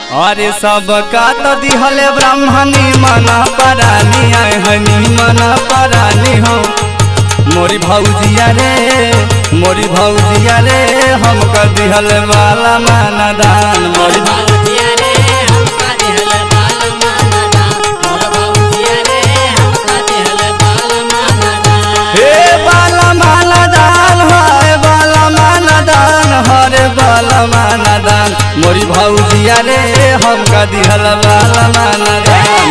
अरे सबका तो दिहले ब्राह्मणी मना परानी आए हनी मना परानी हो मोरी भौजिया रे हमका दिहले वाला माना दान मोरी भौजिया रे हमका दिहले वाला माना दान मोर भौजिया रे हमका दिहले वाला माना दान हे वाला माना दान है वाला माना दान हरे वाला माना दान मोरी भौजिया रे हमका दिहले वाला माना दान।